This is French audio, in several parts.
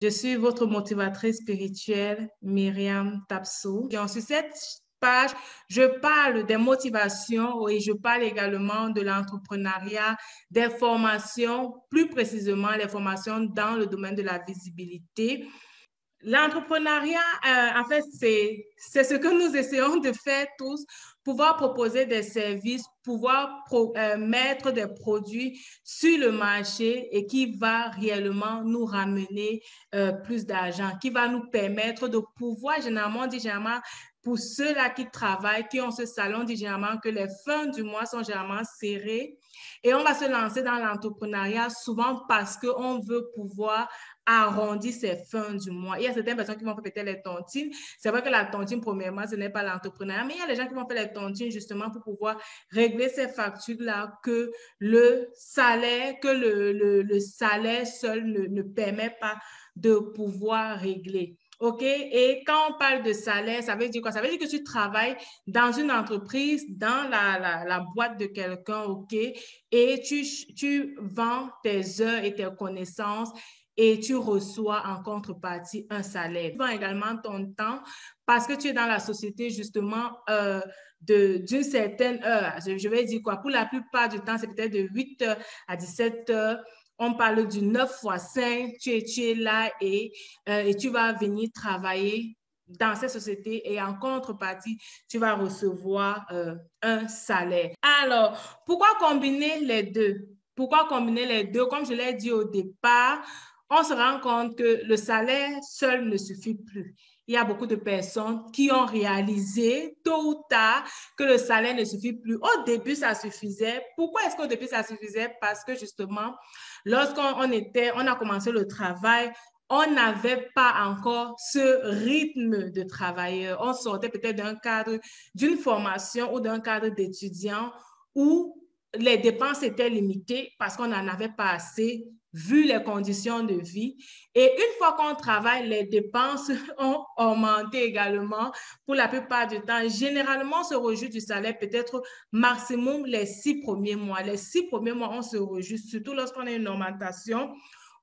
Je suis votre motivatrice spirituelle, Myriam Tapsou. Et sur cette page, je parle des motivations et je parle également de l'entrepreneuriat, des formations, plus précisément les formations dans le domaine de la visibilité. L'entrepreneuriat, en fait, c'est ce que nous essayons de faire tous, pouvoir proposer des services, pouvoir mettre des produits sur le marché et qui va réellement nous ramener plus d'argent, qui va nous permettre de pouvoir, généralement, pour ceux-là qui travaillent, qui ont ce salon, généralement, que les fins du mois sont généralement serrées. Et on va se lancer dans l'entrepreneuriat souvent parce qu'on veut pouvoir arrondir ses fins du mois. Il y a certaines personnes qui vont faire peut-être les tontines. C'est vrai que la tontine, premièrement, ce n'est pas l'entrepreneuriat, mais il y a des gens qui vont faire les tontines justement pour pouvoir régler ces factures-là que le salaire, le salaire seul ne permet pas de pouvoir régler. OK? Et quand on parle de salaire, ça veut dire quoi? Ça veut dire que tu travailles dans une entreprise, dans la boîte de quelqu'un, OK? Et tu vends tes heures et tes connaissances et tu reçois en contrepartie un salaire. Tu vends également ton temps parce que tu es dans la société justement d'une certaine heure. Je vais dire quoi? Pour la plupart du temps, c'est peut-être de 8 heures à 17 heures. On parle du 9 fois 5. Tu es là et tu vas venir travailler dans cette société et en contrepartie, tu vas recevoir un salaire. Alors, pourquoi combiner les deux? Pourquoi combiner les deux? Comme je l'ai dit au départ, on se rend compte que le salaire seul ne suffit plus. Il y a beaucoup de personnes qui ont réalisé tôt ou tard que le salaire ne suffit plus. Au début, ça suffisait. Pourquoi est-ce qu'au début, ça suffisait? Parce que justement, lorsqu'on a commencé le travail, on n'avait pas encore ce rythme de travailleur. On sortait peut-être d'un cadre, d'une formation ou d'un cadre d'étudiant où les dépenses étaient limitées parce qu'on n'en avait pas assez vu les conditions de vie. Et une fois qu'on travaille, les dépenses ont augmenté également pour la plupart du temps. Généralement, on se réjouit du salaire peut-être maximum les 6 premiers mois. Les 6 premiers mois, on se réjouit, surtout lorsqu'on a une augmentation.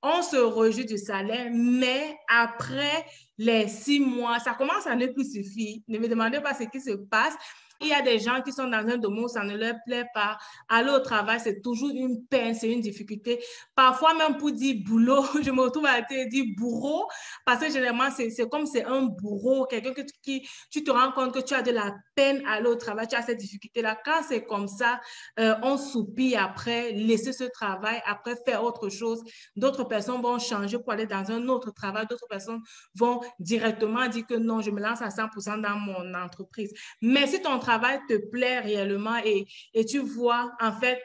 On se réjouit du salaire, mais après les 6 mois, ça commence à ne plus suffire. Ne me demandez pas ce qui se passe. Il y a des gens qui sont dans un domaine où ça ne leur plaît pas. Aller au travail, c'est toujours une peine, c'est une difficulté. Parfois, même pour dire boulot, je me retrouve à dire bourreau, parce que généralement, c'est comme c'est un bourreau, quelqu'un qui tu te rends compte que tu as de la peine à aller au travail, tu as cette difficulté-là. Quand c'est comme ça, on soupire après, laisser ce travail, après faire autre chose. D'autres personnes vont changer pour aller dans un autre travail. D'autres personnes vont directement dire que non, je me lance à 100% dans mon entreprise. Mais si ton travail te plaît réellement et tu vois, en fait,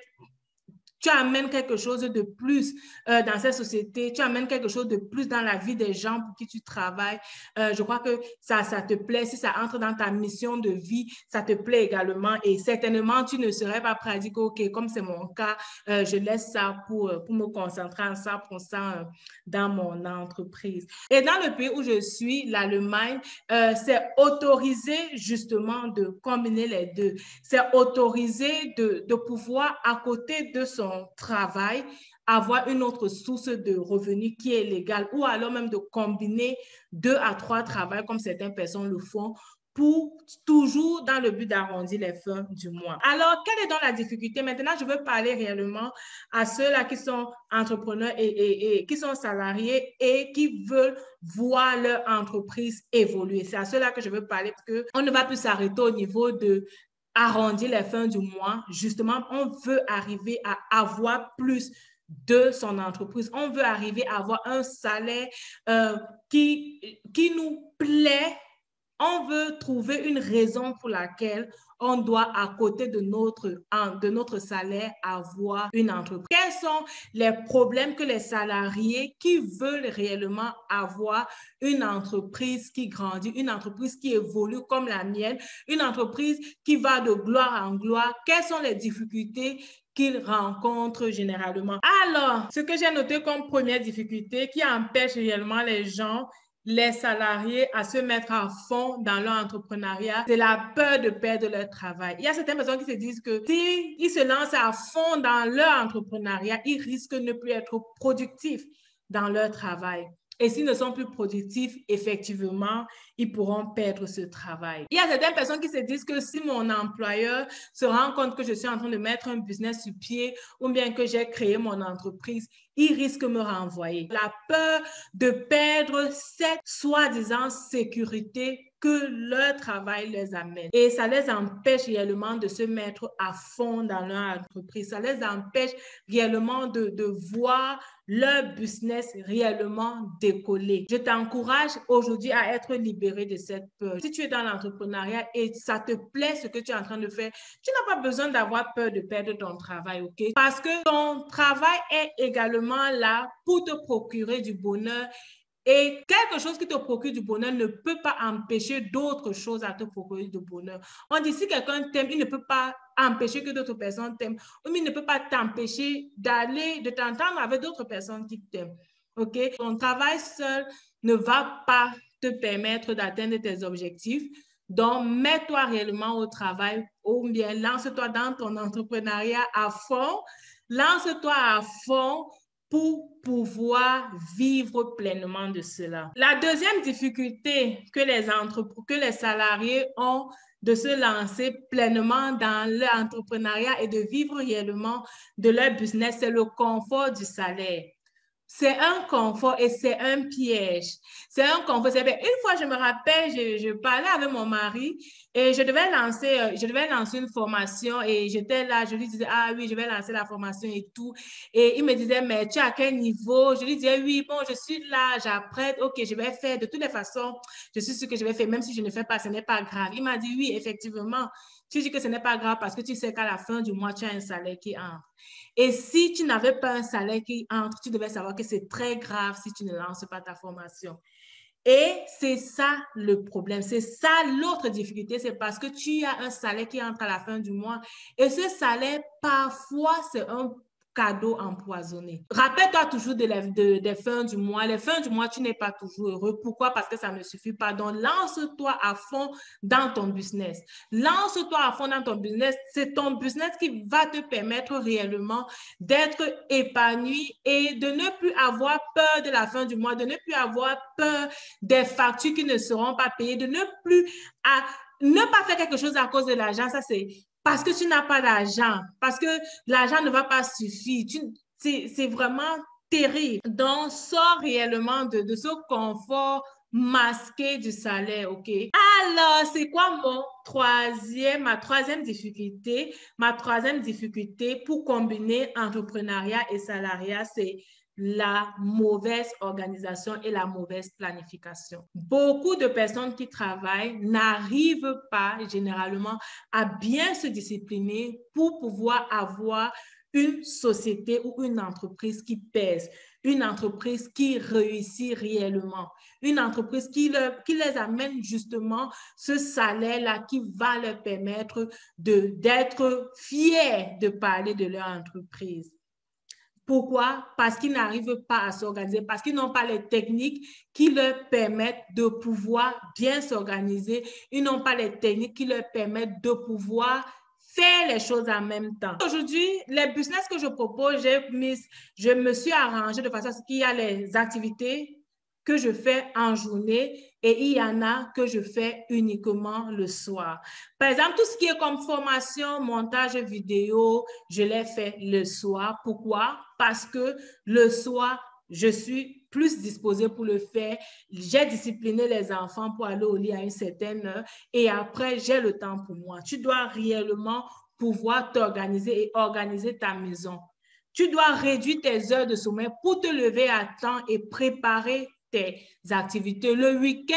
tu amènes quelque chose de plus dans cette société, tu amènes quelque chose de plus dans la vie des gens pour qui tu travailles. Je crois que ça te plaît. Si ça entre dans ta mission de vie, ça te plaît également. Et certainement, tu ne serais pas prêt à dire que, OK, comme c'est mon cas, je laisse ça pour me concentrer en 100% dans mon entreprise. Et dans le pays où je suis, l'Allemagne, c'est autorisé justement de combiner les deux. C'est autorisé de pouvoir, à côté de son travail, avoir une autre source de revenus qui est légale ou alors même de combiner 2 à 3 travails comme certaines personnes le font pour toujours dans le but d'arrondir les fins du mois. Alors, quelle est donc la difficulté? Maintenant, je veux parler réellement à ceux-là qui sont entrepreneurs et qui sont salariés et qui veulent voir leur entreprise évoluer. C'est à ceux-là que je veux parler parce qu'on ne va plus s'arrêter au niveau de arrondir les fins du mois. Justement, on veut arriver à avoir plus de son entreprise. On veut arriver à avoir un salaire qui nous plaît. On veut trouver une raison pour laquelle on doit, à côté de notre salaire, avoir une entreprise. Quels sont les problèmes que les salariés qui veulent réellement avoir une entreprise qui grandit, une entreprise qui évolue comme la mienne, une entreprise qui va de gloire en gloire, quelles sont les difficultés qu'ils rencontrent généralement? Alors, ce que j'ai noté comme première difficulté qui empêche réellement les salariés à se mettre à fond dans leur entrepreneuriat, c'est la peur de perdre leur travail. Il y a certaines personnes qui se disent que s'ils se lancent à fond dans leur entrepreneuriat, ils risquent de ne plus être productifs dans leur travail. Et s'ils ne sont plus productifs, effectivement, ils pourront perdre ce travail. Il y a certaines personnes qui se disent que si mon employeur se rend compte que je suis en train de mettre un business sur pied ou bien que j'ai créé mon entreprise, il risque de me renvoyer. La peur de perdre cette soi-disant sécurité que leur travail les amène. Et ça les empêche réellement de se mettre à fond dans leur entreprise. Ça les empêche réellement de voir leur business réellement décoller. Je t'encourage aujourd'hui à être libéré de cette peur. Si tu es dans l'entrepreneuriat et ça te plaît ce que tu es en train de faire, tu n'as pas besoin d'avoir peur de perdre ton travail, ok? Parce que ton travail est également là pour te procurer du bonheur. Et quelque chose qui te procure du bonheur ne peut pas empêcher d'autres choses à te procurer du bonheur. On dit si quelqu'un t'aime, il ne peut pas empêcher que d'autres personnes t'aiment. Ou il ne peut pas t'empêcher de t'entendre avec d'autres personnes qui t'aiment. OK? Ton travail seul ne va pas te permettre d'atteindre tes objectifs. Donc, mets-toi réellement au travail ou bien lance-toi dans ton entrepreneuriat à fond. Lance-toi à fond pour pouvoir vivre pleinement de cela. La deuxième difficulté que les salariés ont de se lancer pleinement dans l'entrepreneuriat et de vivre réellement de leur business, c'est le confort du salaire. C'est un confort et c'est un piège. C'est un confort. Une fois, je me rappelle, je parlais avec mon mari et je devais lancer une formation et j'étais là, je lui disais, ah oui, je vais lancer la formation et tout. Et il me disait, mais tu es à quel niveau? Je lui disais, oui, bon, je suis là, j'apprends, ok, je vais faire. De toutes les façons, je suis sûre que je vais faire, même si je ne fais pas, ce n'est pas grave. Il m'a dit, oui, effectivement, tu dis que ce n'est pas grave parce que tu sais qu'à la fin du mois, tu as un salaire qui entre. Et si tu n'avais pas un salaire qui entre, tu devais savoir que c'est très grave si tu ne lances pas ta formation. Et c'est ça le problème. C'est ça l'autre difficulté. C'est parce que tu as un salaire qui entre à la fin du mois. Et ce salaire, parfois, c'est un cadeau empoisonné. Rappelle-toi toujours des fins du mois. Les fins du mois, tu n'es pas toujours heureux. Pourquoi? Parce que ça ne suffit pas. Donc, lance-toi à fond dans ton business. Lance-toi à fond dans ton business. C'est ton business qui va te permettre réellement d'être épanoui et de ne plus avoir peur de la fin du mois, de ne plus avoir peur des factures qui ne seront pas payées, de ne pas faire quelque chose à cause de l'argent. Ça, c'est parce que tu n'as pas d'argent, parce que l'argent ne va pas suffire. C'est vraiment terrible. Donc, sors réellement de ce confort masqué du salaire, OK? Alors, c'est quoi ma troisième difficulté? Ma troisième difficulté pour combiner entrepreneuriat et salariat, c'est la mauvaise organisation et la mauvaise planification. Beaucoup de personnes qui travaillent n'arrivent pas généralement à bien se discipliner pour pouvoir avoir une société ou une entreprise qui pèse, une entreprise qui réussit réellement, une entreprise qui les amène justement ce salaire-là qui va leur permettre d'être fiers de parler de leur entreprise. Pourquoi? Parce qu'ils n'arrivent pas à s'organiser, parce qu'ils n'ont pas les techniques qui leur permettent de pouvoir bien s'organiser. Ils n'ont pas les techniques qui leur permettent de pouvoir faire les choses en même temps. Aujourd'hui, les business que je propose, je me suis arrangée de façon à ce qu'il y a les activités que je fais en journée et il y en a que je fais uniquement le soir. Par exemple, tout ce qui est comme formation, montage vidéo, je l'ai fait le soir. Pourquoi? Parce que le soir, je suis plus disposée pour le faire. J'ai discipliné les enfants pour aller au lit à une certaine heure et après, j'ai le temps pour moi. Tu dois réellement pouvoir t'organiser et organiser ta maison. Tu dois réduire tes heures de sommeil pour te lever à temps et préparer tes activités. Le week-end,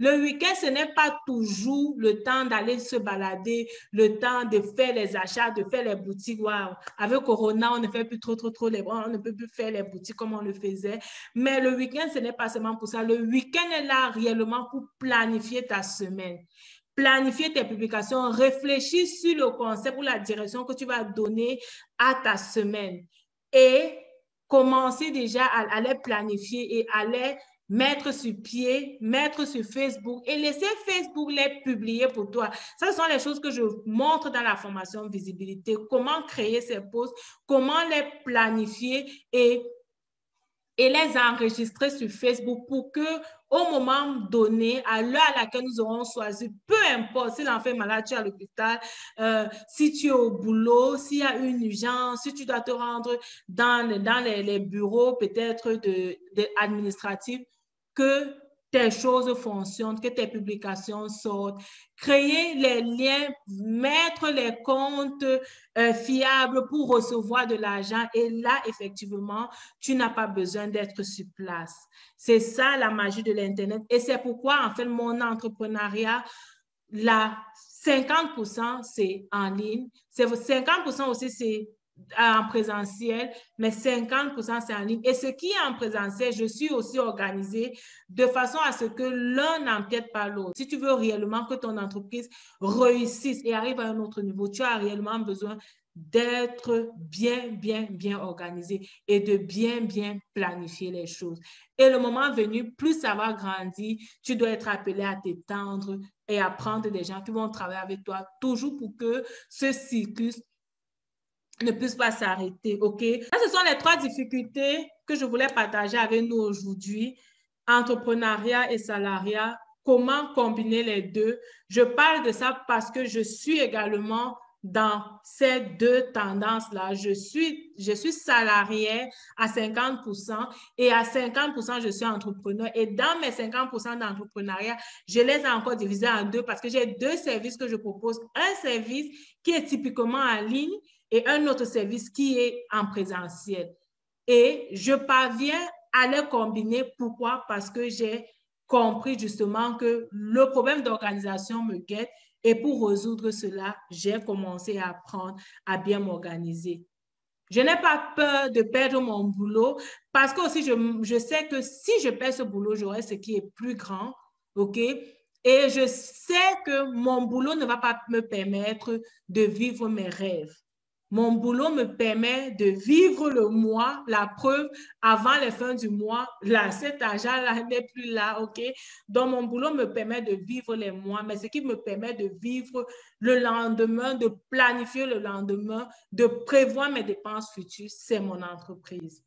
ce n'est pas toujours le temps d'aller se balader, le temps de faire les achats, de faire les boutiques. Wow. Avec Corona, on ne fait plus trop on ne peut plus faire les boutiques comme on le faisait. Mais le week-end, ce n'est pas seulement pour ça. Le week-end est là réellement pour planifier ta semaine. Planifier tes publications, réfléchir sur le concept ou la direction que tu vas donner à ta semaine et commencer déjà à les planifier et à les mettre sur pied, mettre sur Facebook et laisser Facebook les publier pour toi. Ce sont les choses que je montre dans la formation visibilité, comment créer ces posts, comment les planifier et et les enregistrer sur Facebook pour que au moment donné, à l'heure à laquelle nous aurons choisi, peu importe si l'enfant est malade, tu es à l'hôpital, si tu es au boulot, s'il y a une urgence, si tu dois te rendre dans les bureaux peut-être administratifs, que tes choses fonctionnent, que tes publications sortent, créer les liens, mettre les comptes fiables pour recevoir de l'argent. Et là, effectivement, tu n'as pas besoin d'être sur place. C'est ça la magie de l'Internet. Et c'est pourquoi, en fait, mon entrepreneuriat, là, 50%, c'est en ligne. 50% aussi, c'est en présentiel, mais 50% c'est en ligne. Et ce qui est en présentiel, je suis aussi organisée de façon à ce que l'un n'empiète pas l'autre. Si tu veux réellement que ton entreprise réussisse et arrive à un autre niveau, tu as réellement besoin d'être bien organisé et de bien planifier les choses. Et le moment venu, plus ça va grandir, tu dois être appelé à t'étendre et à prendre des gens qui vont travailler avec toi, toujours pour que ce cyclus ne puisse pas s'arrêter, OK? Là, ce sont les 3 difficultés que je voulais partager avec nous aujourd'hui. Entrepreneuriat et salariat, comment combiner les deux? Je parle de ça parce que je suis également dans ces 2 tendances-là. Je suis salarié à 50% et à 50%, je suis entrepreneur. Et dans mes 50% d'entrepreneuriat, je les ai encore divisés en 2 parce que j'ai 2 services que je propose. Un service qui est typiquement en ligne et un autre service qui est en présentiel. Et je parviens à les combiner. Pourquoi? Parce que j'ai compris justement que le problème d'organisation me guette et pour résoudre cela, j'ai commencé à apprendre à bien m'organiser. Je n'ai pas peur de perdre mon boulot parce que aussi je sais que si je perds ce boulot, j'aurai ce qui est plus grand, OK? Et je sais que mon boulot ne va pas me permettre de vivre mes rêves. Mon boulot me permet de vivre le mois, la preuve, avant les fins du mois, là, cet argent-là n'est plus là, OK? Donc, mon boulot me permet de vivre les mois, mais ce qui me permet de vivre le lendemain, de planifier le lendemain, de prévoir mes dépenses futures, c'est mon entreprise.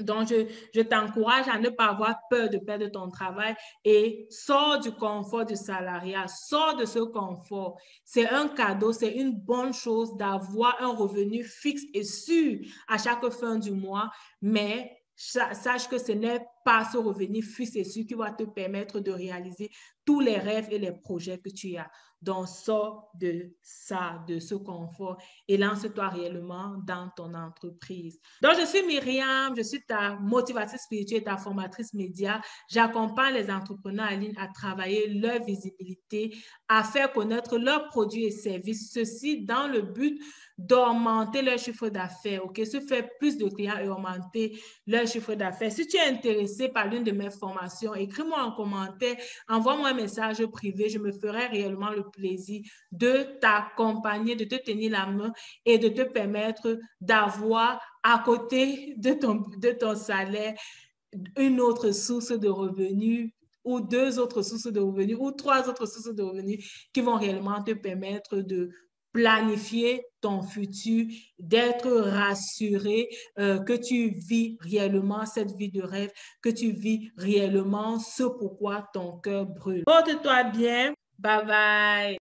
Donc, je t'encourage à ne pas avoir peur de perdre ton travail et sors du confort du salariat, sors de ce confort. C'est un cadeau, c'est une bonne chose d'avoir un revenu fixe et sûr à chaque fin du mois, mais sache que ce n'est pas ce revenu fixe et sûr qui va te permettre de réaliser tous les rêves et les projets que tu as. Donc, sors de ça, de ce confort et lance-toi réellement dans ton entreprise. Donc, je suis Myriam, je suis ta motivatrice spirituelle, ta formatrice média. J'accompagne les entrepreneurs en ligne à travailler leur visibilité, à faire connaître leurs produits et services, ceci dans le but d'augmenter leur chiffre d'affaires, OK? Se faire plus de clients et augmenter leur chiffre d'affaires. Si tu es intéressé par l'une de mes formations, écris-moi en commentaire, envoie-moi un message privé, je me ferai réellement le plaisir de t'accompagner, de te tenir la main et de te permettre d'avoir à côté de ton salaire une autre source de revenus ou 2 autres sources de revenus ou 3 autres sources de revenus qui vont réellement te permettre de planifier ton futur, d'être rassuré que tu vis réellement cette vie de rêve, que tu vis réellement ce pourquoi ton cœur brûle. Porte-toi bien. Bye bye.